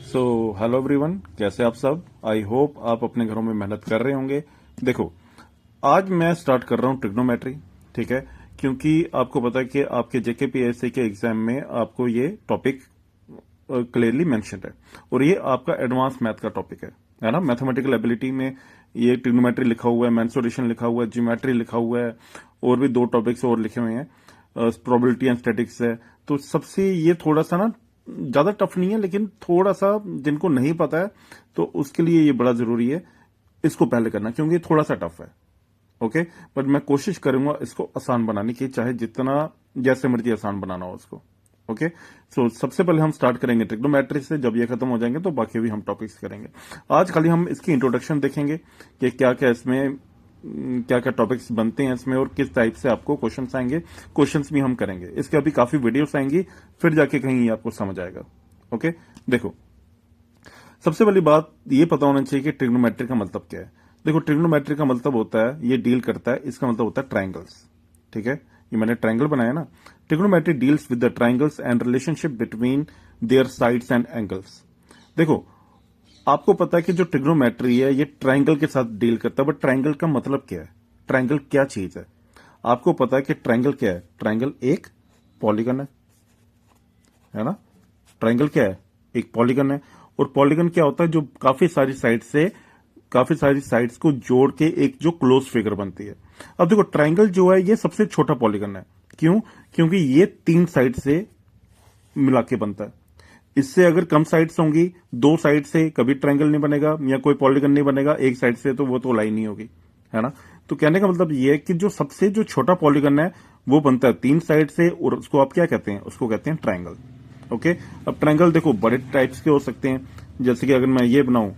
So hello everyone, कैसे आप सब। आई होप आप अपने घरों में मेहनत कर रहे होंगे। देखो, आज मैं स्टार्ट कर रहा हूँ ट्रिग्नोमेट्री, ठीक है। क्योंकि आपको पता है कि आपके जेकेपीएससी के एग्जाम में आपको ये टॉपिक क्लियरली मेंशन है और ये आपका एडवांस मैथ का टॉपिक है ना। मैथमेटिकल एबिलिटी में ये ट्रिग्नोमेट्री लिखा हुआ है, मेंसुरेशन लिखा हुआ है, ज्योमेट्री लिखा हुआ है और भी दो टॉपिक्स और लिखे हुए हैं, प्रोबेबिलिटी एंड स्टैटिक्स है। तो सबसे ये थोड़ा सा ना ज्यादा टफ नहीं है, लेकिन थोड़ा सा जिनको नहीं पता है तो उसके लिए ये बड़ा जरूरी है इसको पहले करना, क्योंकि थोड़ा सा टफ है। ओके, बट मैं कोशिश करूंगा इसको आसान बनाने की, चाहे जितना जैसे मर्जी आसान बनाना हो उसको। ओके, सो सबसे पहले हम स्टार्ट करेंगे ट्रिग्नोमेट्री से। जब ये खत्म हो जाएंगे तो बाकी भी हम टॉपिक्स करेंगे। आज खाली हम इसकी इंट्रोडक्शन देखेंगे कि क्या क्या इसमें क्या क्या टॉपिक्स बनते हैं इसमें और किस टाइप से आपको क्वेश्चंस आएंगे। क्वेश्चंस भी हम करेंगे, इसके अभी काफी वीडियोस आएंगी, फिर जाके कहीं आपको समझ आएगा। ओके, देखो, सबसे पहली बात ये पता होना चाहिए कि ट्रिग्नोमेट्री का मतलब क्या है। देखो, ट्रिग्नोमेट्री का मतलब होता है, ये डील करता है, इसका मतलब होता है ट्राइंगल्स, ठीक है। ये मैंने ट्राइंगल बनाया ना। Trigonometry deals with the triangles and relationship between their sides and angles. देखो, आपको पता है कि जो ट्रिग्नोमेट्री है ये ट्राइंगल के साथ डील करता है, बट ट्राइंगल का मतलब क्या है, ट्राइंगल क्या चीज है। आपको पता है कि ट्राइंगल क्या है। ट्राइंगल एक पॉलीगन है ना। ट्राइंगल क्या है, एक पॉलीगन है। और पॉलीगन क्या होता है, जो काफी सारी साइड्स को जोड़ के एक जो क्लोज फिगर बनती है। अब देखो, ट्राइंगल जो है ये सबसे छोटा पॉलीगन है। क्यों? क्योंकि ये 3 साइड से मिला के बनता है। इससे अगर कम साइड्स होंगी, 2 साइड से कभी ट्रायंगल नहीं बनेगा या कोई पॉलीगन नहीं बनेगा। एक साइड से तो वो तो लाइन नहीं होगी, है ना। तो कहने का मतलब ये है कि जो सबसे जो छोटा पॉलीगन है वो बनता है 3 साइड से, और उसको आप क्या कहते हैं, उसको कहते हैं ट्रायंगल। ओके, अब ट्रायंगल देखो बड़े टाइप्स के हो सकते हैं। जैसे कि अगर मैं ये बनाऊं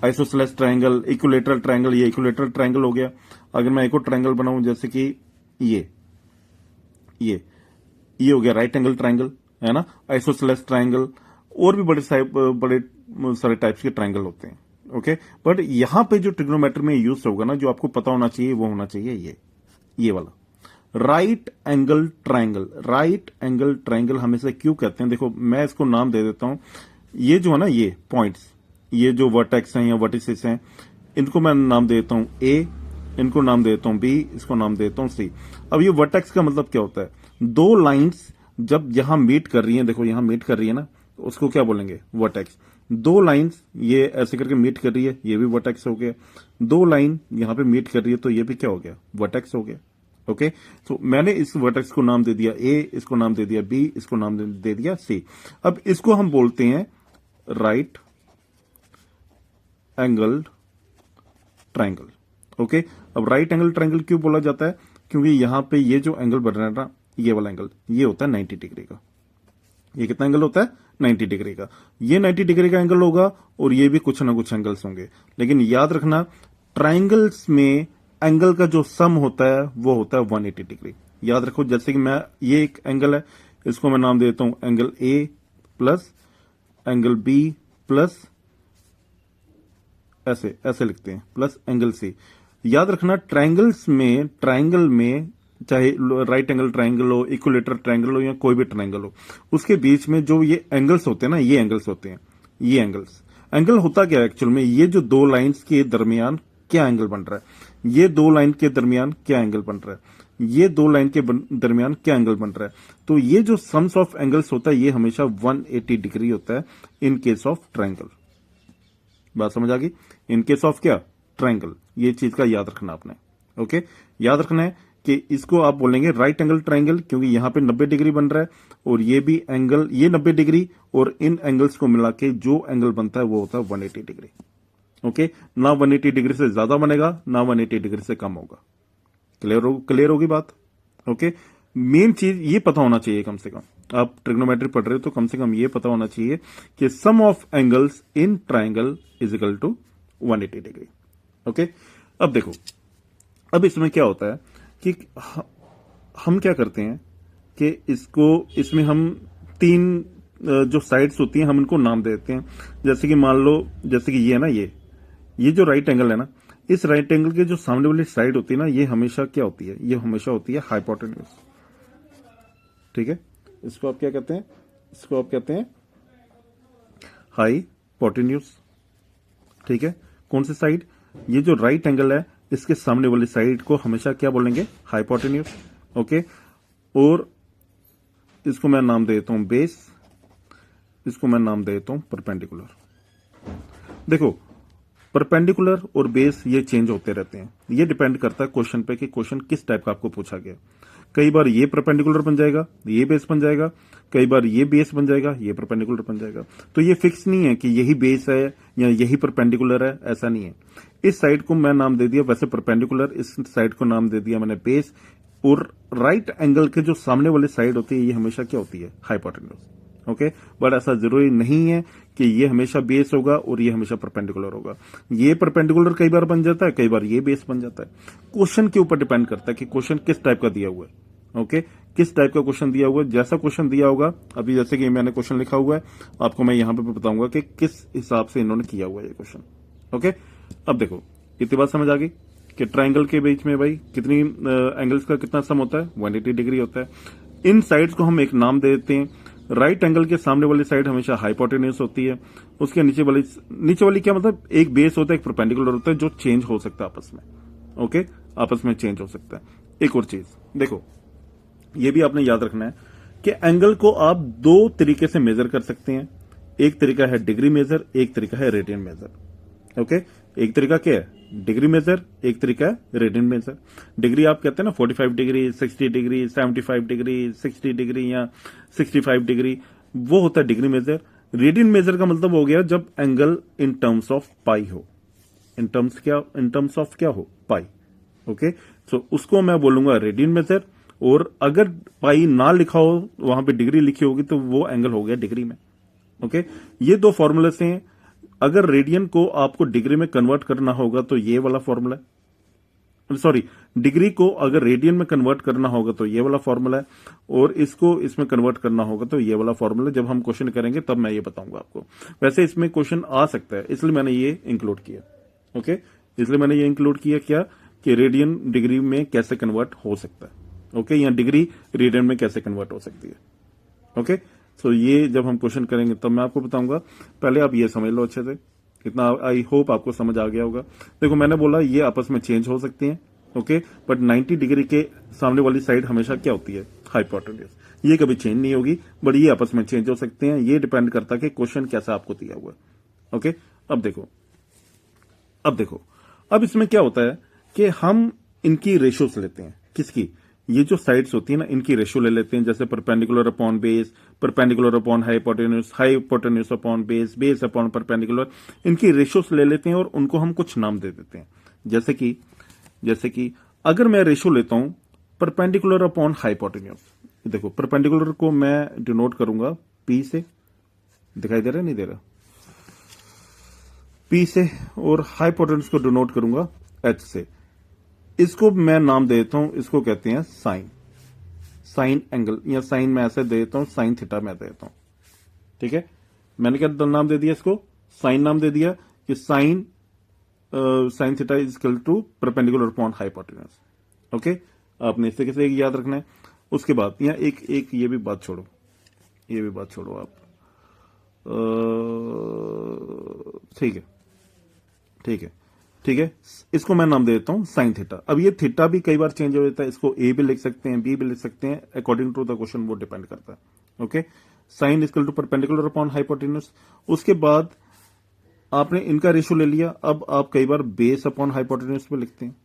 आइसोसेलेस ट्रायंगल, इक्विलेटरल ट्रायंगल, ये इक्विलेटरल ट्रायंगल हो गया। अगर मैं एक और ट्रायंगल बनाऊं जैसे कि ये ये हो गया राइट एंगल ट्रायंगल, है ना, आइसोसेलेस ट्रायंगल। और भी बड़े सारे टाइप्स के ट्रायंगल होते हैं। ओके, बट यहां पे जो ट्रिग्नोमेट्री में यूज होगा ना, जो आपको पता होना चाहिए वो होना चाहिए ये वाला right angle triangle. Right angle triangle हमेशा क्यों कहते हैं, देखो मैं इसको नाम दे देता हूं। ये जो है ना, ये पॉइंट्स, ये जो वर्टेक्स हैं या वर्टिसेस हैं, इनको मैं नाम देता हूं ए, इनको नाम देता हूं बी, इसको नाम देता हूं सी। अब ये वर्टेक्स का मतलब क्या होता है, 2 लाइंस जब यहां मीट कर रही हैं, देखो यहां मीट कर रही है ना, तो उसको क्या बोलेंगे, वर्टेक्स। 2 लाइंस ये ऐसे करके मीट कर रही है, ये भी वर्टेक्स हो गया। 2 लाइन यहां पे मीट कर रही है तो ये भी क्या हो गया, वर्टेक्स हो गया। ओके, तो मैंने इस वर्टेक्स को नाम दे दिया ए, इसको नाम दे दिया बी, इसको नाम दे दिया सी। अब इसको हम बोलते हैं राइट एंगल ट्रायंगल। ओके, अब राइट एंगल ट्रायंगल क्यों बोला जाता है, क्योंकि यहां पे ये जो एंगल बन रहा है ना, ये वाला एंगल, ये होता है 90 डिग्री का। ये कितना एंगल होता है, 90 डिग्री का। ये 90 डिग्री का एंगल होगा और ये भी कुछ ना कुछ एंगल्स होंगे। लेकिन याद रखना, ट्राइंगल्स में एंगल का जो सम होता है वो होता है 180 डिग्री। याद रखो, जैसे कि मैं ये एक एंगल है, इसको मैं नाम देता हूं angle A plus angle B plus, ऐसे ऐसे लिखते हैं, प्लस एंगल सी। याद रखना, ट्रायंगल में चाहे राइट एंगल ट्रायंगल हो, इक्विलेटरल ट्रायंगल हो या कोई भी ट्रायंगल हो, उसके बीच में जो ये एंगल्स होते हैं ना, ये एंगल्स होते हैं। ये एंगल होता क्या है एक्चुअल में, ये जो 2 लाइंस के दरमियान क्या एंगल बन रहा है, ये 2 लाइन के दरमियान क्या एंगल बन रहा है, ये 2 लाइन के दरमियान क्या एंगल बन रहा है। तो ये जो सम्स ऑफ एंगल्स होता है ये हमेशा 180 डिग्री होता है इन केस ऑफ ट्रायंगल। बात समझ आ गई, इन केस ऑफ क्या, ट्रायंगल। ये चीज का याद रखना आपने। ओके, याद रखना है कि इसको आप बोलेंगे राइट एंगल ट्रायंगल, क्योंकि यहां पे 90 डिग्री बन रहा है और ये भी एंगल, ये 90 डिग्री, और इन एंगल्स को मिला के जो एंगल बनता है वो होता है 180 डिग्री। ओके, ना 180 डिग्री से ज्यादा बनेगा, ना 180 डिग्री से कम होगा। क्लियर होगी बात। ओके, मेन चीज ये पता होना चाहिए, कम से कम आप ट्रिग्नोमेट्री पढ़ रहे हो तो कम से कम ये पता होना चाहिए कि sum of angles in triangle is equal to 180 degree. Okay, अब देखो, अब इसमें क्या होता है कि हम क्या करते हैं कि इसमें हम 3 जो साइड्स होती हैं हम इनको नाम देते हैं। जैसे कि मान लो, जैसे कि ये है ना, ये जो राइट एंगल है ना, इस राइट एंगल के जो सामने वाली साइड होती है ना, ये हमेशा क्या होती है, ये हमेशा होती है हाइपोटेन्यूज। ठीक है, इसको आप क्या कहते हैं, इसको आप कहते हैं हाइपोटेन्यूज। ठीक है, कौन सी साइड? ये जो राइट एंगल है इसके सामने वाली साइड को हमेशा क्या बोलेंगे? हाइपोटेन्यूज। ओके, और इसको मैं नाम देता हूं बेस, इसको मैं नाम देता हूं परपेंडिकुलर। देखो, परपेंडिकुलर और बेस ये चेंज होते रहते हैं, ये डिपेंड करता है क्वेश्चन पे कि क्वेश्चन किस टाइप का आपको पूछा गया। कई बार ये परपेंडिकुलर बन जाएगा, ये बेस बन जाएगा, कई बार ये बेस बन जाएगा, ये परपेंडिकुलर बन जाएगा। तो ये फिक्स नहीं है कि यही बेस है या यही परपेंडिकुलर है, ऐसा नहीं है। इस साइड को मैं नाम दे दिया वैसे परपेंडिकुलर, इस साइड को नाम दे दिया मैंने बेस, और राइट एंगल के जो सामने वाली साइड होती है ये हमेशा क्या होती है? हाइपोटेन्यूज। ओके, बट ऐसा जरूरी नहीं है कि ये हमेशा बेस होगा और ये हमेशा परपेंडिकुलर होगा। ये परपेंडिकुलर कई बार बन जाता है, कई बार ये बेस बन जाता है। क्वेश्चन के ऊपर डिपेंड करता है कि क्वेश्चन किस टाइप का दिया हुआ है। ओके, किस टाइप का क्वेश्चन दिया हुआ है, जैसा क्वेश्चन दिया होगा, अभी जैसे कि मैंने क्वेश्चन लिखा हुआ है, आपको मैं यहां पे बताऊंगा कि किस हिसाब से इन्होंने किया हुआ है ये क्वेश्चन। ओके, अब देखो, इतनी बात समझ आ गई कि ट्राइंगल के बीच में भाई कितनी एंगल्स का कितना सम होता है? 180 डिग्री होता है। इन साइड्स को हम एक नाम दे देते हैं। राइट एंगल के सामने वाली साइड हमेशा हाइपोटेन्यूज होती है, उसके नीचे वाली क्या मतलब? एक बेस होता है, एक परपेंडिकुलर होता है, जो चेंज हो सकता है आपस में। ओके, आपस में चेंज हो सकता है। एक और चीज देखो, ये भी आपने याद रखना है कि एंगल को आप दो तरीके से मेजर कर सकते हैं। एक तरीका है डिग्री मेजर, एक तरीका है रेडियन मेजर। ओके, एक तरीका क्या है? डिग्री मेजर, एक तरीका है रेडियन मेजर। डिग्री आप कहते हैं ना 45 डिग्री, 60 डिग्री, 75 डिग्री, 60 डिग्री या 65 डिग्री, वो होता है डिग्री मेजर। रेडियन मेजर का मतलब हो गया जब एंगल इन टर्म्स ऑफ पाई हो। इन टर्म्स ऑफ क्या हो? पाई। ओके, सो उसको मैं बोलूंगा रेडियन मेजर, और अगर पाई ना लिखा हो, वहां पे डिग्री लिखी होगी, तो वो एंगल हो गया डिग्री में। ओके, ये दो फॉर्मूले से हैं। अगर रेडियन को आपको डिग्री में कन्वर्ट करना होगा तो ये वाला फॉर्मूला है, सॉरी, डिग्री को अगर रेडियन में कन्वर्ट करना होगा तो ये वाला फॉर्मूला है, और इसको इसमें कन्वर्ट करना होगा तो ये वाला फॉर्मूला। जब हम क्वेश्चन करेंगे तब मैं ये बताऊंगा आपको। वैसे इसमें क्वेश्चन आ सकता है, इसलिए मैंने ये इंक्लूड किया। ओके, इसलिए मैंने ये इंक्लूड किया क्या कि रेडियन डिग्री में कैसे कन्वर्ट हो सकता है। ओके, या डिग्री रेडियन में कैसे कन्वर्ट हो सकती है। ओके, सो ये जब हम क्वेश्चन करेंगे तब मैं आपको बताऊंगा। पहले आप ये समझ लो अच्छे से, इतना आई होप आपको समझ आ गया होगा। देखो, मैंने बोला ये आपस में चेंज हो सकती हैं। ओके, बट 90 डिग्री के सामने वाली साइड हमेशा क्या होती है? हाइपोटेन्यूज। ये कभी चेंज नहीं होगी, बट ये आपस में चेंज हो सकते हैं। ये डिपेंड करता है कि क्वेश्चन कैसा आपको दिया हुआ है। ओके, अब देखो, अब इसमें क्या होता है कि हम इनकी रेशियोस लेते हैं। किसकी? ये जो साइड्स होती है ना, इनकी रेशियो ले लेते हैं। जैसे perpendicular upon base, perpendicular upon hypotenuse, hypotenuse upon base, base upon perpendicular, इनकी रेशियोस ले लेते हैं और उनको हम कुछ नाम दे देते हैं। जैसे कि अगर मैं रेशियो लेता हूं परपेंडिकुलर अपॉन हाइपोटेन्यूज, देखो परपेंडिकुलर को मैं डिनोट करूंगा पी से, दिखाई दे रहा है नहीं दे रहा? पी से, और हाइपोटेन्यूज को डिनोट करूंगा एच से। इसको मैं नाम देता हूं, इसको कहते हैं साइन एंगल, या साइन मैं ऐसे दे देता हूं, साइन थीटा मैं देता हूं। ठीक है, मैंने क्या नाम दे दिया इसको? साइन नाम दे दिया कि sine theta is equal to perpendicular upon hypotenuse. Okay, आपने इस तरीके से याद रखना है। उसके बाद यहाँ एक ये भी बात छोड़ो, आप ठीक है, इसको मैं नाम दे देता हूं साइन थीटा। अब ये थीटा भी कई बार चेंज हो जाता है, इसको ए भी लिख सकते हैं, बी भी लिख सकते हैं, अकॉर्डिंग टू द क्वेश्चन वो डिपेंड करता है। Okay, sine equal to perpendicular upon hypotenuse. उसके बाद आपने इनका रेशियो ले लिया। अब आप कई बार बेस अपॉन हाइपोटेन्यूज पे लिखते हैं,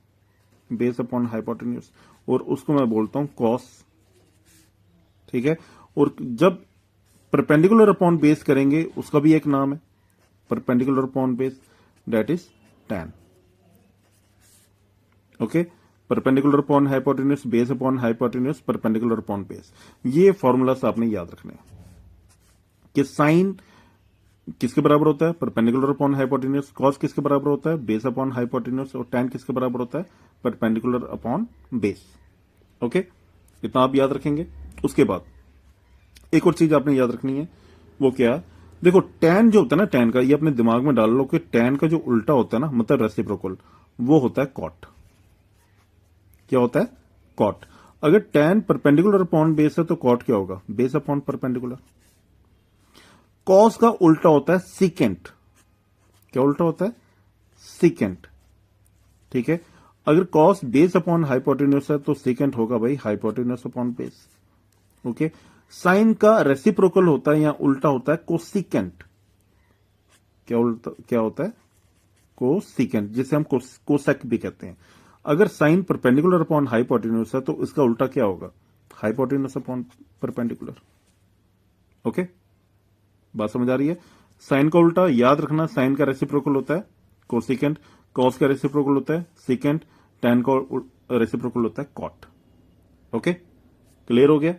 बेस अपॉन हाइपोटेन्यूज, और उसको मैं बोलता हूं कॉस। ठीक है, और जब परपेंडिकुलर अपॉन बेस करेंगे उसका भी एक नाम है, perpendicular upon base, that is tan। Okay, perpendicular upon hypotenuse, base upon hypotenuse, perpendicular upon base. ये फॉर्मूलास आपने याद रखने हैं कि साइन किसके बराबर होता है? Perpendicular upon hypotenuse. कॉस किसके बराबर होता है? Base upon hypotenuse. और tan किसके बराबर होता है? Perpendicular upon base. ओके, इतना आप याद रखेंगे। उसके बाद एक और चीज आपने याद रखनी है, वो क्या? देखो, tan जो होता है ना, tan का, ये अपने दिमाग में डाल लो कि tan का जो उल्टा होता है ना, मतलब रेसिप्रोकल, वो होता है कॉट। क्या होता है? कॉट। अगर tan परपेंडिकुलर अपॉन बेस है तो कॉट क्या होगा? Base upon perpendicular. कॉस का उल्टा होता है सीकेंट। क्या उल्टा होता है? सीकेंट। ठीक है, अगर कॉस बेस अपॉन हाइपोटेन्यूस है तो सीकेंट होगा भाई hypotenuse upon base. Okay, sine का रेसिप्रोकल होता है या उल्टा होता है कोसिकेंट। क्या होता है? कोसिकेंट, जिसे हम कोसेक भी कहते हैं। अगर साइन परपेंडिकुलर अपॉन हाइपोटेन्यूस है तो इसका उल्टा क्या होगा? Hypotenuse upon perpendicular. ओके, बात समझ आ रही है? साइन का उल्टा याद रखना, साइन का रेसिप्रोकल होता है कोसिकेंट, कॉस का रेसिप्रोकल होता है सीकेंट, टैन का रेसिप्रोकल होता है कॉट। ओके, क्लियर हो गया?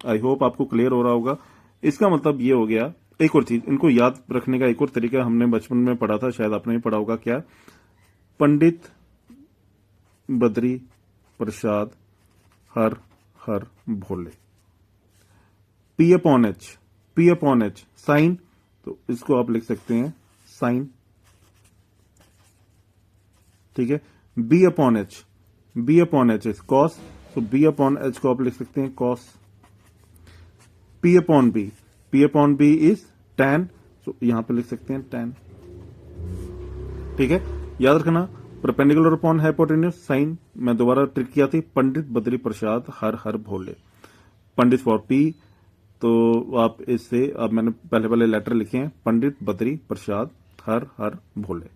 आई होप आपको क्लियर हो रहा होगा। इसका मतलब ये हो गया। एक और चीज इनको याद रखने का एक और तरीका हमने बचपन में पढ़ा था, शायद आपने भी पढ़ा होगा। क्या? Pandit Badri Prasad Har Har Bhole. P upon H sine, तो इसको आप लिख सकते हैं साइन। ठीक है, B upon H is cos, तो बी अपॉन एच को आप लिख सकते हैं cos. P upon B is tan, तो यहां पे लिख सकते हैं टैन। ठीक है, याद रखना परपेंडिकुलर अपॉन हाइपोटेन्यूस साइन। मैं दोबारा ट्रिक किया थी, पंडित बद्री प्रसाद हर हर भोले। पंडित फॉर पी, तो आप इससे अब मैंने पहले लेटर लिखे हैं, पंडित बद्री प्रसाद हर हर भोले।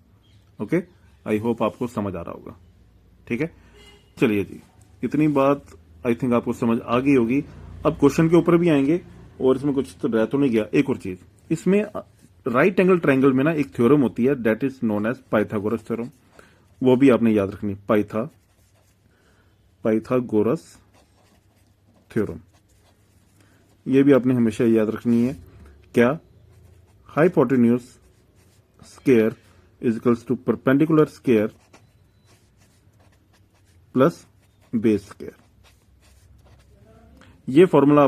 ओके, आई होप आपको समझ आ रहा होगा। ठीक है, चलिए जी, इतनी बात आई थिंक आपको समझ आ गई होगी। अब क्वेश्चन के ऊपर भी आएंगे, और इसमें कुछ तो रह तो नहीं गया। एक और चीज, इसमें राइट एंगल ट्रायंगल में ना एक थ्योरम होती है, that is known as Pythagoras theorem. वो भी आपने याद रखनी, पाइथागोरस थ्योरम। ये भी आपने हमेशा याद रखनी है। क्या? Hypotenuse square is equals to perpendicular square plus base square. ये फॉर्मूला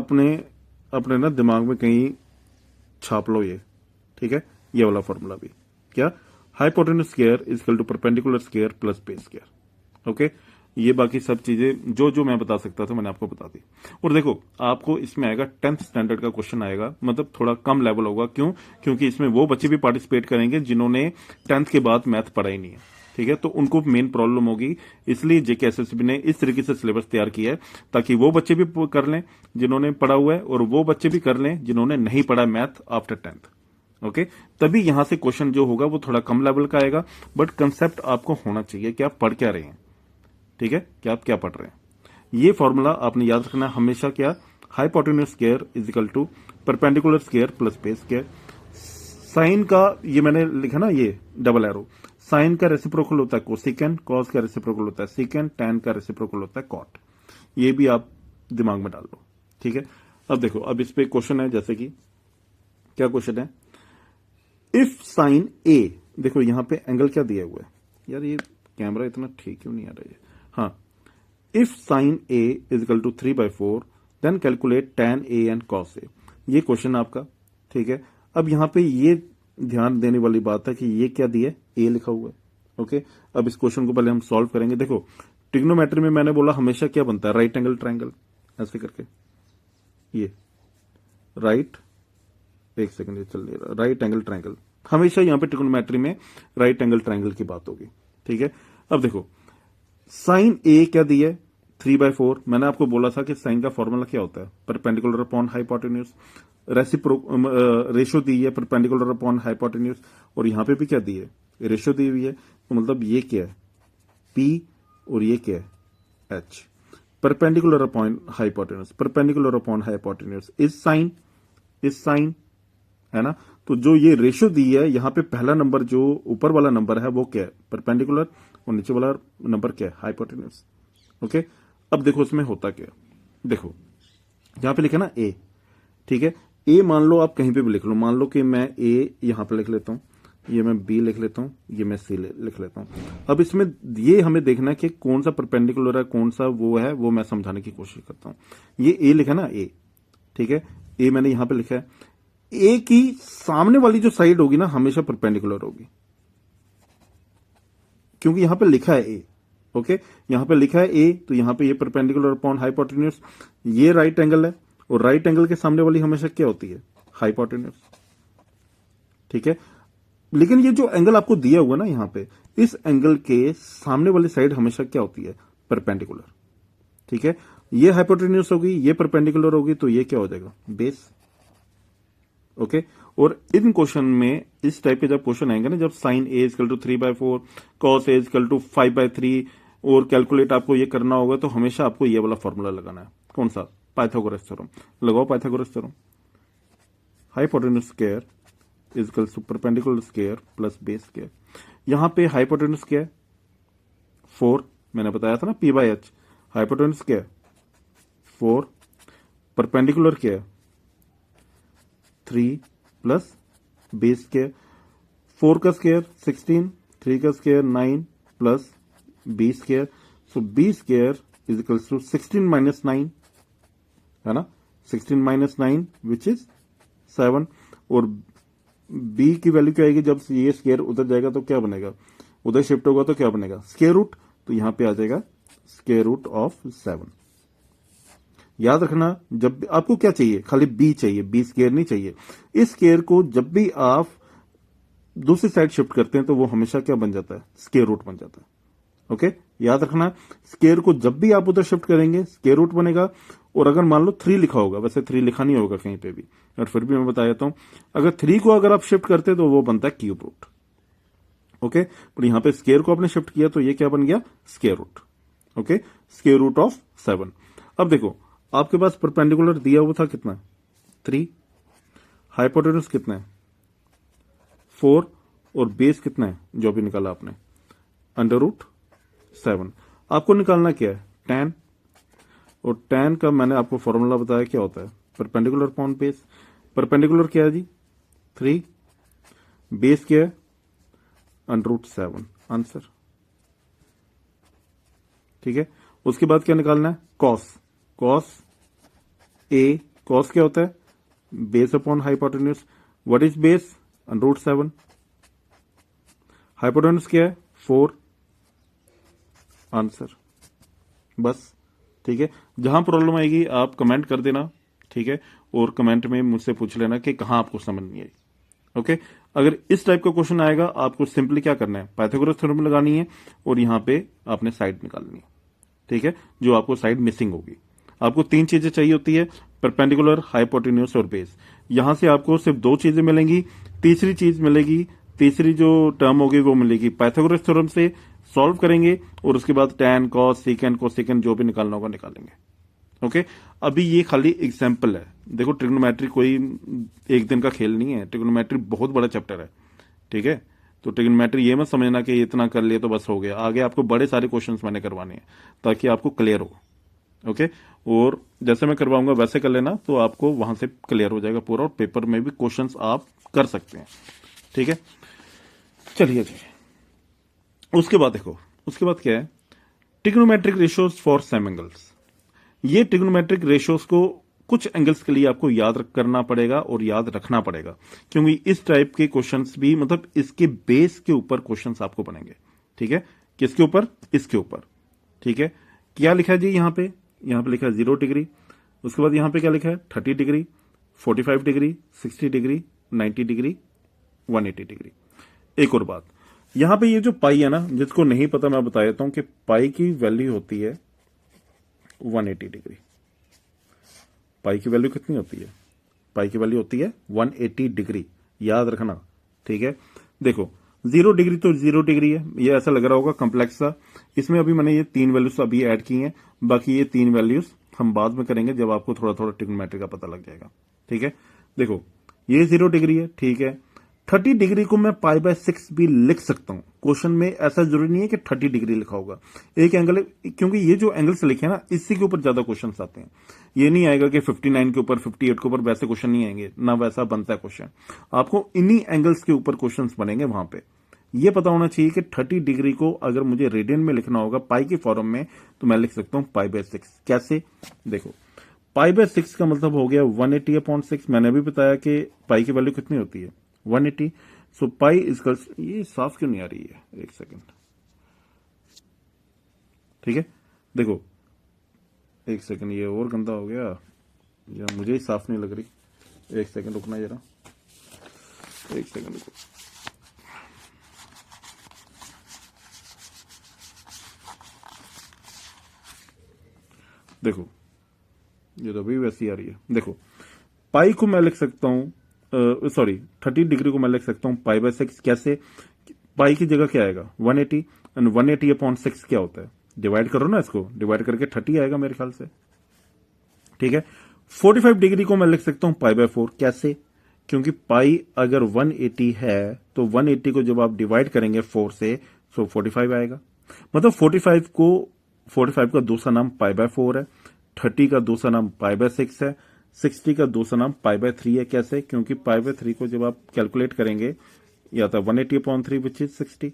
अपने ना दिमाग में कहीं छाप लो ये। ठीक है, ये वाला फॉर्मूला भी। क्या? Hypotenuse square is equal to perpendicular square plus base square. Okay, ये बाकी सब चीजें जो मैं बता सकता था मैंने आपको बता दी। और देखो, आपको इसमें आएगा 10th स्टैंडर्ड का क्वेश्चन आएगा, मतलब थोड़ा कम लेवल होगा। क्यों? क्योंकि इसमें वो बच्चे भी पार्टिसिपेट करेंगे जिन्होंने 10th के बाद मैथ पढ़ा ही नहीं है। ठीक है, तो उनको मेन प्रॉब्लम होगी, इसलिए जेके एसएसबी ने इस तरीके से सिलेबस तैयार किया है ताकि वो बच्चे भी कर लें जिन्होंने पढ़ा हुआ है, और वो बच्चे भी कर लें जिन्होंने नहीं पढ़ा मैथ आफ्टर 10th। ओके, तभी यहां से क्वेश्चन जो होगा वो थोड़ा कम लेवल का आएगा, बट कंसेप्ट आपको होना चाहिए कि आप पढ़ क्या रहे हैं। ठीक है, कि आप क्या पढ़ रहे हैं। ये फॉर्मूला आपने याद रखना हमेशा। क्या? Hypotenuse square is equal to perpendicular square plus base square. Sine का ये मैंने लिखा ना, ये डबल एरो, साइन का रेसिप्रोकल होता है कोसिकेंट, कॉस का रेसिप्रोकल होता है सीकेंट, टैन का रेसिप्रोकल होता है कॉट। ये भी आप दिमाग में डाल लो। ठीक है, अब देखो, अब इस पे क्वेश्चन है, जैसे कि क्या क्वेश्चन है? इफ साइन ए, देखो यहां पे एंगल क्या दिया हुआ है यार, ये कैमरा इतना ठीक क्यों नहीं आ रहा है? हाँ, if sine A is equal to 3/4 then calculate tan A and cos A. ये क्वेश्चन आपका। ठीक है, अब यहां पे ये ध्यान देने वाली बात है कि ये क्या दिया है? ए लिखा हुआ है। ओके, अब इस क्वेश्चन को पहले हम सॉल्व करेंगे। देखो, ट्रिग्नोमेट्री में मैंने बोला हमेशा क्या बनता है? राइट एंगल ट्रायंगल, ऐसे करके ये राइट, एक सेकंड ये चल नहीं रहा, राइट एंगल ट्रायंगल हमेशा यहां पे ट्रिग्नोमेट्री में राइट एंगल ट्रायंगल की बात होगी। ठीक है, अब देखो साइन ए क्या दिया है? 3/4। मैंने आपको बोला था कि साइन का फॉर्मूला क्या होता है? Perpendicular upon hypotenuse. रेशियो दी है परपेंडिकुलर अपॉन हाइपोटेन्यूस, और यहां पे भी क्या दी है? रेशियो दी हुई है, तो मतलब ये क्या है? पी, और ये क्या है? H. Perpendicular upon hypotenuse is sine, है ना? तो जो ये रेशियो दी है, यहां पे पहला नंबर जो ऊपर वाला नंबर है वो क्या है? परपेंडिकुलर, और नीचे वाला नंबर क्या है? हाइपोटेन्यूस। ओके, अब देखो इसमें होता क्या? देखो यहां पे लिखा ना ए। ठीक है, ए मान लो आप कहीं पे भी लिख लो, मान लो कि मैं ए यहां पे लिख लेता हूं, ये मैं बी लिख लेता हूं, ये मैं सी लिख लेता हूं। अब इसमें ये हमें देखना है कि कौन सा परपेंडिकुलर है, कौन सा वो है, वो मैं समझाने की कोशिश करता हूं। ये ए लिखा ना, ए। ठीक है, ए मैंने यहां पे लिखा है। ए की सामने वाली जो साइड होगी ना, हमेशा परपेंडिकुलर होगी, क्योंकि यहां पे लिखा है ए। ओके, यहां पे लिखा है ए, तो यहां पे ये परपेंडिकुलर अपॉन हाइपोटेन्यूस, ये राइट एंगल है, और राइट एंगल के सामने वाली हमेशा क्या होती है? हाइपोटेन्यूस। ठीक है। लेकिन ये जो एंगल आपको दिया हुआ ना यहां पे, इस एंगल के सामने वाली साइड हमेशा क्या होती है? परपेंडिकुलर। ठीक है, ये हाइपोटेन्यूज होगी, ये परपेंडिकुलर होगी, तो ये क्या हो जाएगा? बेस। ओके। और इन क्वेश्चन में इस टाइप के जब क्वेश्चन आएंगे ना, जब sine A equal to 3/4, cos A equal to 5/3 और कैलकुलेट आपको ये करना होगा, तो हमेशा आपको ये वाला फॉर्मूला लगाना है। कौन सा? Pythagoras theorem. लगाओ Pythagoras theorem. Hypotenuse square equal to perpendicular square plus base square. यहां पे हाइपोटेन्यूज क्या है? 4, मैंने बताया था ना, p/h। हाइपोटेन्यूज क्या है? 4। परपेंडिकुलर क्या है? 3 प्लस बेस स्क्वायर। 4 का स्क्वायर 16, 3 का square 9 plus B square. So B square is equal to 16 minus 9, है ना? 16 माइनस 9 विच इज 7। और बी की वैल्यू क्या आएगी? जब ये स्क्वायर उधर जाएगा तो क्या बनेगा? उधर शिफ्ट होगा तो क्या बनेगा? Square root. तो यहां पे आ जाएगा स्क्वायर रूट ऑफ 7। याद रखना, जब भी आपको क्या चाहिए? खाली बी चाहिए, बी स्क्वायर नहीं चाहिए। इस स्क्वायर को जब भी आप दूसरी साइड शिफ्ट करते हैं तो वो हमेशा क्या बन जाता है? स्क्वायर रूट बन जाता है। ओके, याद रखना, स्क्वायर को जब भी आप उधर शिफ्ट करेंगे स्क्वायर रूट बनेगा। और अगर मान लो 3 लिखा होगा, वैसे 3 लिखा नहीं होगा कहीं पे भी, और फिर भी मैं बता देता हूं, अगर 3 को अगर आप शिफ्ट करते तो वो बनता है क्यूब रूट। ओके, पर यहां पे स्क्वायर को आपने शिफ्ट किया तो ये क्या बन गया? Square root. Okay, square root of 7। अब देखो, आपके पास परपेंडिकुलर दिया हुआ था कितना? 3। हाइपोटेन्यूज कितना है? 4। और बेस कितना है जो भी निकाला आपने? √7। आपको निकालना क्या है? tan। और tan का मैंने आपको फॉर्मूला बताया क्या होता है? Perpendicular upon base. परपेंडिकुलर क्या है जी? 3। बेस क्या है? √7। आंसर। ठीक है, उसके बाद क्या निकालना है? कॉस। कॉस ए, कॉस क्या होता है? Base upon hypotenuse. What is base? √7। Hypotenuse क्या है? 4। आंसर। बस। ठीक है, जहां प्रॉब्लम आएगी आप कमेंट कर देना। ठीक है, और कमेंट में मुझसे पूछ लेना कि कहां आपको समझ नहीं आई। ओके, अगर इस टाइप का क्वेश्चन आएगा आपको सिंपली क्या करना है? पाइथागोरस थ्योरम लगानी है और यहां पे आपने साइड निकालनी है। ठीक है, जो आपको साइड मिसिंग होगी। आपको 3 चीजें चाहिए होती है, परपेंडिकुलर, हाइपोटेन्यूज और बेस। यहां से आपको सिर्फ 2 चीजें मिलेंगी। तीसरी चीज मिलेगी, तीसरी जो टर्म होगी वो मिलेगी पाइथागोरस थ्योरम से। सॉल्व करेंगे और उसके बाद tan, cos, secant, cosecant जो भी निकालना होगा निकालेंगे। ओके, अभी ये खाली एग्जाम्पल है। देखो, ट्रिग्नोमेट्री कोई एक दिन का खेल नहीं है, ट्रिग्नोमेट्री बहुत बड़ा चैप्टर है। ठीक है, तो ट्रिग्नोमेट्री ये मत समझना कि इतना कर लिया तो बस हो गया। आगे आपको बड़े सारे क्वेश्चंस मैंने करवाने हैं ताकि आपको क्लियर हो। ओके, और जैसे मैं करवाऊंगा वैसे कर लेना, तो आपको वहां से क्लियर हो जाएगा पूरा, और पेपर में भी क्वेश्चंस आप कर सकते हैं। ठीक है, चलिए जी। उसके बाद देखो, उसके बाद क्या है? Trigonometric ratios for same angles. ये ट्रिग्नोमेट्रिक रेशियोज को कुछ एंगल्स के लिए आपको याद करना पड़ेगा और याद रखना पड़ेगा, क्योंकि इस टाइप के क्वेश्चंस भी, मतलब इसके बेस के ऊपर क्वेश्चंस आपको बनेंगे। ठीक है, किसके ऊपर? इसके ऊपर। ठीक है, क्या लिखा है जी यहां पे? यहां पे लिखा है 0 डिग्री। उसके बाद यहां पे क्या लिखा है? 30 degree, 45 degree, 60 degree, 90 degree, 180 degree. एक और बात, यहां पे ये जो पाई है ना, जिसको नहीं पता मैं बता देता हूं कि पाई की वैल्यू होती है 180 डिग्री। पाई की वैल्यू कितनी होती है? पाई की वैल्यू होती है 180 डिग्री, याद रखना। ठीक है, देखो 0 डिग्री तो 0 डिग्री है, ये ऐसा लग रहा होगा कॉम्प्लेक्स सा। इसमें अभी मैंने ये 3 वैल्यूज अभी ऐड की हैं, बाकी ये 3 वैल्यूज हम बाद में करेंगे जब आपको थोड़ा थोड़ा ट्रिग्नोमेट्री का पता लग जाएगा। ठीक है, देखो ये 0 डिग्री है। ठीक है, 30 डिग्री को मैं π/6 भी लिख सकता हूं। क्वेश्चन में ऐसा जरूरी नहीं है कि 30 डिग्री लिखा होगा। एक एंगल, क्योंकि ये जो एंगल से लिखे हैं ना, इसी के ऊपर ज्यादा क्वेश्चन आते हैं। ये नहीं आएगा कि 59 के ऊपर, 58 के ऊपर, वैसे क्वेश्चन नहीं आएंगे ना, वैसा बनता है क्वेश्चन। आपको इन्हीं एंगल्स के ऊपर क्वेश्चन बनेंगे। वहां पे ये पता होना चाहिए कि 30 डिग्री को अगर मुझे रेडियन में लिखना होगा पाई के फॉर्म में, तो मैं लिख सकता हूं π/6। कैसे? देखो, π/6 का मतलब हो गया 180/6। मैंने भी बताया कि पाई की वैल्यू कितनी होती है? 180। सो पाई इक्वल्स, ये साफ क्यों नहीं आ रही है? एक सेकंड। ठीक है, देखो एक सेकंड, ये और गंदा हो गया या मुझे ही साफ नहीं लग रही। एक सेकंड रुकना जरा। एक सेकंड को, देखो ये तो अभी वैसी आ रही है। देखो पाई को मैं लिख सकता हूं, सॉरी 30 डिग्री को मैं लिख सकता हूं पाई बाय 6। कैसे? पाई की जगह क्या आएगा 180, एंड 180 अपॉन 6 क्या होता है? डिवाइड करो ना, इसको डिवाइड करके 30 आएगा मेरे ख्याल से। ठीक है, 45 डिग्री को मैं लिख सकता हूं पाई बाय 4। कैसे? क्योंकि पाई अगर 180 है तो 180 को जब आप डिवाइड करेंगे 4 से तो 45 आएगा। मतलब 45 का दूसरा नाम पाई बाय 4 है, 30 का दूसरा नाम पाई बाय 6 है, 60 का दूसरा नाम पाई बाय 3 है। कैसे? क्योंकि पाई बाय 3 को जब आप कैलकुलेट करेंगे या था 180 अपॉन 3 विच इज 60।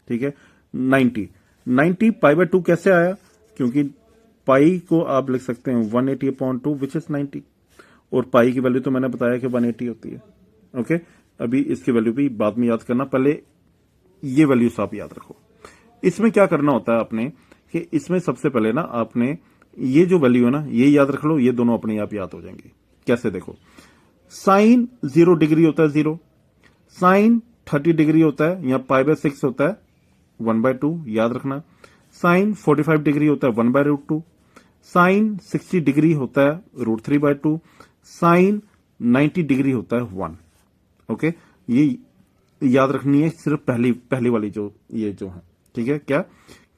ठीक है, 90 पाई बाय 2 कैसे आया? क्योंकि पाई को आप लिख सकते हैं 180 अपॉन 2 विच इज 90, और पाई की वैल्यू तो मैंने बताया कि 180 होती है। ओके, अभी इसकी वैल्यू भी बाद में याद करना, पहले ये वैल्यूज आप याद रखो। इसमें क्या करना होता है आपने कि इसमें सबसे पहले ना आपने ये जो वैल्यू है ना ये याद रख लो, ये दोनों अपने आप याद हो जाएंगे। कैसे? देखो साइन 0 डिग्री होता है 0, साइन 30 डिग्री होता है या पाई बाय 6 होता है 1/2, याद रखना। साइन 45 डिग्री होता है 1/√2, साइन 60 डिग्री होता है √3/2, साइन 90 डिग्री होता है 1। ओके, ये याद रखनी है सिर्फ पहली वाली जो ये जो है। ठीक है, क्या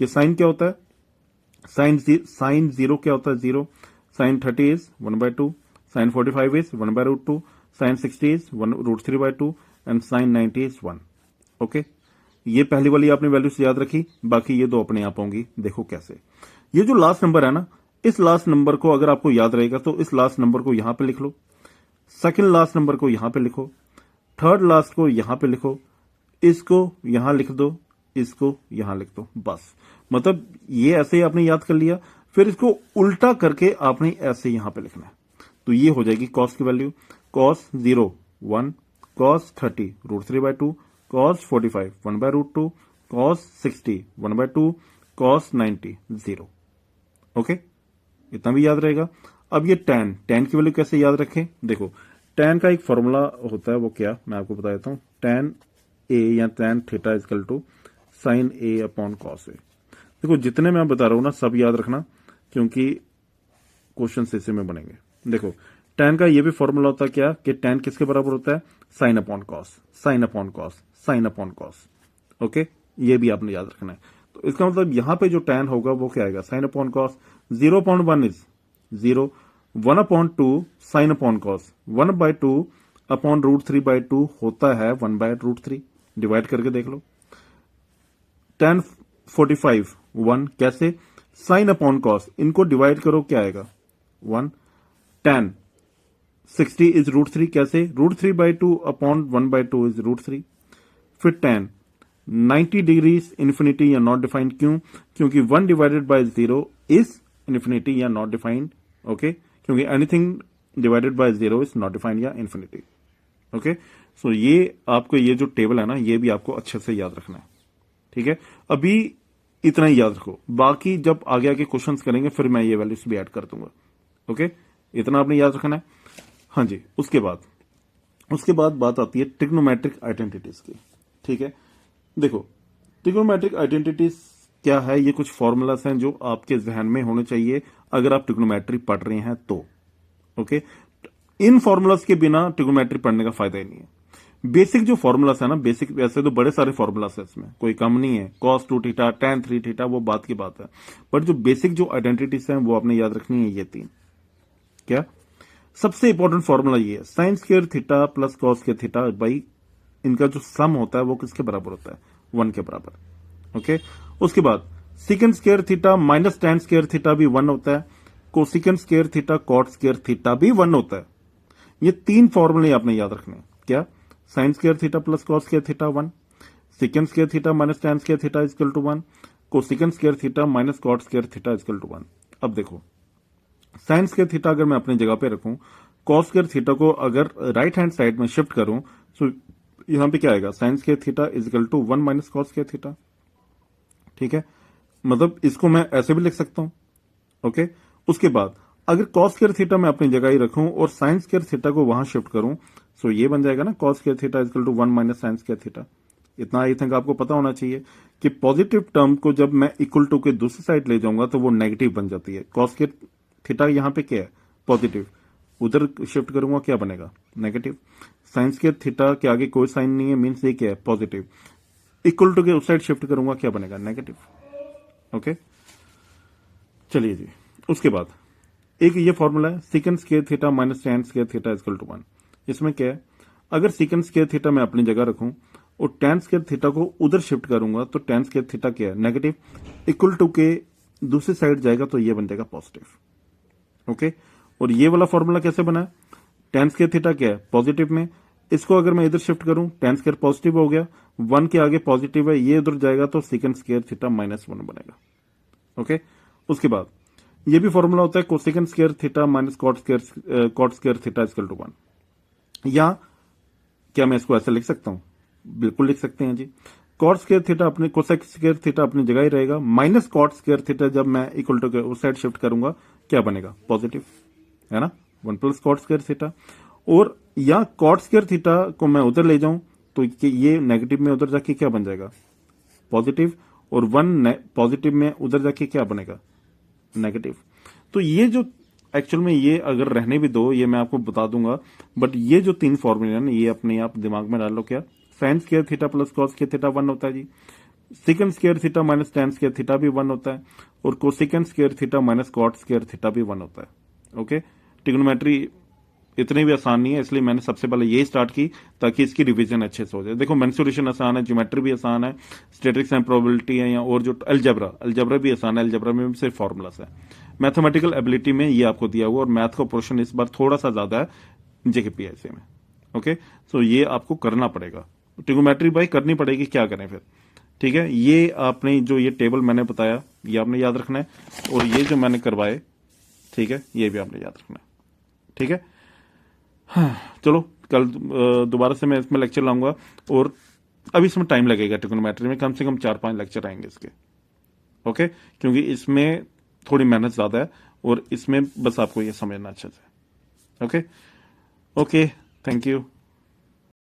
ये साइन क्या होता है? साइन 0 क्या होता है 0, sine 30 is 1/2, sine 45 is 1/√2, sine 60 is √3/2 and sine 90 is 1। Okay, ये पहली वाली आपने वैल्यूज याद रखी, बाकी ये दो अपने आप होंगी। देखो कैसे, ये जो लास्ट नंबर है ना, इस लास्ट नंबर को अगर आपको याद रहेगा तो इस लास्ट नंबर को यहां पे लिख लो, सेकंड लास्ट नंबर को यहां पे लिखो, थर्ड लास्ट को यहां पे लिखो, इसको यहां लिख दो, इसको यहां लिख दो, बस। मतलब ये ऐसे ही आपने याद कर लिया, फिर इसको उल्टा करके आपने ऐसे यहां पे लिखना है, तो ये हो जाएगी कॉस की value, cos 0 1, cos 30 √3/2, cos 45 1/√2, cos 60 1/2, cos 90 0। Okay, इतना भी याद रहेगा। अब ये tan की वैल्यू कैसे याद रखें? देखो tan का एक फॉर्मूला होता है, वो क्या मैं आपको बता देता हूं। tan a या tan theta is equal to sine a upon cos a। देखो जितने मैं बता रहा हूं ना सब याद रखना, क्योंकि क्वेश्चन इसी में बनेंगे। देखो tan का ये भी फॉर्मूला होता है क्या कि tan किसके बराबर होता है? Sine upon cos, sine upon cos, sine upon cos. Okay, ये भी आपने याद रखना है। तो इसका मतलब यहां पे जो tan होगा वो क्या आएगा? Sine upon cos. 0/1 is 0, 1/2 sine upon cos, 1/2 upon √3/2 होता है 1/√3। डिवाइड करके देख लो। tan 45 1, कैसे? साइन अपॉन कॉस, इनको डिवाइड करो क्या आएगा 1। tan 60 इज √3, कैसे? √3/2 अपॉन 1/2 इज √3। फिर tan 90 डिग्रीज इन्फिनिटी या नॉट डिफाइंड, क्यों? क्योंकि 1 डिवाइडेड बाय 0 इज इन्फिनिटी या नॉट डिफाइंड। ओके, क्योंकि anything divided by 0 is not defined या इन्फिनिटी। ओके, सो ये आपको ये जो टेबल है ना ये भी आपको अच्छे से याद रखना है। ठीक है, अभी इतना ही याद रखो, बाकी जब आगे आगे क्वेश्चंस करेंगे फिर मैं ये वैल्यूज भी ऐड कर दूंगा। ओके, इतना आपने याद रखना है। हाँ जी, उसके बाद बात आती है ट्रिग्नोमेट्रिक आइडेंटिटीज की। ठीक है, देखो ट्रिग्नोमेट्रिक आइडेंटिटीज क्या है? ये कुछ फॉर्मूलास हैं जो आपके जहन में होने चाहिए अगर आप ट्रिग्नोमेट्री पढ़ रहे हैं तो। ओके, इन फॉर्मूलास के बिना ट्रिग्नोमेट्री पढ़ने का फायदा ही नहीं है। बेसिक जो फॉर्मूलास है ना, बेसिक वैसे तो बड़े सारे फॉर्मूलास है, इसमें कोई कम नहीं है। cos 2 थीटा, tan 3 थीटा, वो बात की बात है, बट जो बेसिक जो आइडेंटिटीज हैं वो आपने याद रखनी है, ये 3। क्या सबसे इंपॉर्टेंट फॉर्मूला ये है, sign square theta plus cos के थीटा बाई इनका जो सम होता है वो किसके बराबर होता है? 1 के बराबर। ओके, उसके बाद secant square theta minus tan square theta भी 1 होता है, cosecant square theta cot square theta भी 1 होता है। ये 3 फॉर्मूले आपने याद रखने हैं। क्या? Sine square theta plus cos square theta 1, secant square theta minus tan square theta equal to 1, cosecant square theta minus cot square theta equal to 1। अब देखो साइन स्क्वायर थीटा अगर मैं अपनी जगह पे रखूं, कॉस स्क्वायर थीटा को अगर राइट हैंड साइड में शिफ्ट करूं तो यहां पे क्या आएगा? Sine square theta equal to 1 minus cos square theta. ठीक है, मतलब इसको मैं ऐसे भी लिख सकता हूं। ओके, उसके बाद अगर कॉस स्क्वायर थीटा मैं अपनी जगह ही रखूं और साइन स्क्वायर थीटा को वहां शिफ्ट करूं, सो ये बन जाएगा ना cos square theta equal to 1 minus sine square theta. इतना आई थिंक आपको पता होना चाहिए कि पॉजिटिव टर्म को जब मैं इक्वल टू के दूसरी साइड ले जाऊंगा तो वो नेगेटिव बन जाती है। कॉस स्क्वायर थीटा यहां पे क्या है, पॉजिटिव, उधर शिफ्ट करूंगा क्या बनेगा, नेगेटिव। साइन स्क्वायर थीटा के आगे कोई साइन नहीं है, मीन्स ये क्या है, पॉजिटिव। इक्वल टू के उस साइड शिफ्ट करूंगा क्या बनेगा, नेगेटिव। ओके, चलिए जी। उसके बाद एक ये फॉर्मूला है secant square theta minus tan square theta equal to 1। इसमें क्या है, अगर सीकेंट स्क्वायर थीटा मैं अपनी जगह रखूं और टैन स्क्वायर थीटा को उधर शिफ्ट करूंगा तो टैन स्क्वायर थीटा क्या है, नेगेटिव। इक्वल टू के दूसरी साइड जाएगा तो ये बन जाएगा पॉजिटिव। ओके, और ये वाला फॉर्मूला कैसे बना है, टैन स्क्वायर थीटा क्या है, पॉजिटिव में, इसको अगर मैं इधर शिफ्ट करूं टैन स्क्वायर पॉजिटिव हो गया, 1 के आगे पॉजिटिव है, ये उधर जाएगा तो सीकेंट स्क्वायर थीटा माइनस 1 बनेगा। ओके, उसके बाद ये भी फॉर्मूला होता है cosecant square theta minus cot square theta equal to 1। या क्या मैं इसको ऐसे लिख सकता हूं, बिल्कुल लिख सकते हैं जी। कॉट स्क्वायर थीटा अपने कोसेक स्क्वायर थीटा अपनी जगह ही रहेगा, माइनस कॉट स्क्वायर थीटा जब मैं इक्वल टू के उस साइड शिफ्ट करूंगा क्या बनेगा, पॉजिटिव, है ना, 1 प्लस कॉट स्क्वायर थीटा। और या कॉट स्क्वायर थीटा को मैं उधर ले जाऊं तो ये नेगेटिव में उधर जाके क्या बन जाएगा, पॉजिटिव, और 1 पॉजिटिव में उधर जाके क्या बनेगा, नेगेटिव। तो ये जो एक्चुअल में ये अगर रहने भी दो, ये मैं आपको बता दूंगा, बट ये जो 3 फॉर्मूले हैं ना, ये अपने आप दिमाग में डाल लो। क्या, sine square theta plus cos square theta 1 होता है जी, secant square theta minus tan square theta भी 1 होता है, और cosecant square theta minus cot square theta भी 1 होता है। ओके, ट्रिग्नोमेट्री इतनी भी आसान नहीं है, इसलिए मैंने सबसे पहले यही स्टार्ट की ताकि इसकी रिवीजन अच्छे से हो जाए। देखो मेंसुरेशन आसान है, ज्योमेट्री भी आसान है, स्टैटिस्टिक्स एंड प्रोबेबिलिटी है, या और जो अलजेब्रा भी आसान है, अलजेब्रा में भी सिर्फ फॉर्मूलास है। मैथमेटिकल एबिलिटी में ये आपको दिया हुआ, और मैथ का पोर्शन इस बार थोड़ा सा ज्यादा है जेकेपीएससी में। ओके, सो ये आपको करना पड़ेगा, ट्रिग्नोमेट्री भाई करनी पड़ेगी, क्या करें फिर। ठीक है, ये आपने जो ये टेबल मैंने बताया ये आपने याद रखना है, और ये जो मैंने करवाए, ठीक है, ये भी आपने याद रखना है। ठीक है, हाँ, चलो कल दोबारा से मैं इसमें लेक्चर लाऊंगा, और अभी इसमें टाइम लगेगा, ट्रिग्नोमेट्री में कम से कम 4-5 लेक्चर आएंगे इसके। ओके, क्योंकि इसमें थोड़ी मेहनत ज्यादा है, और इसमें बस आपको ये समझना अच्छे से। Okay, thank you.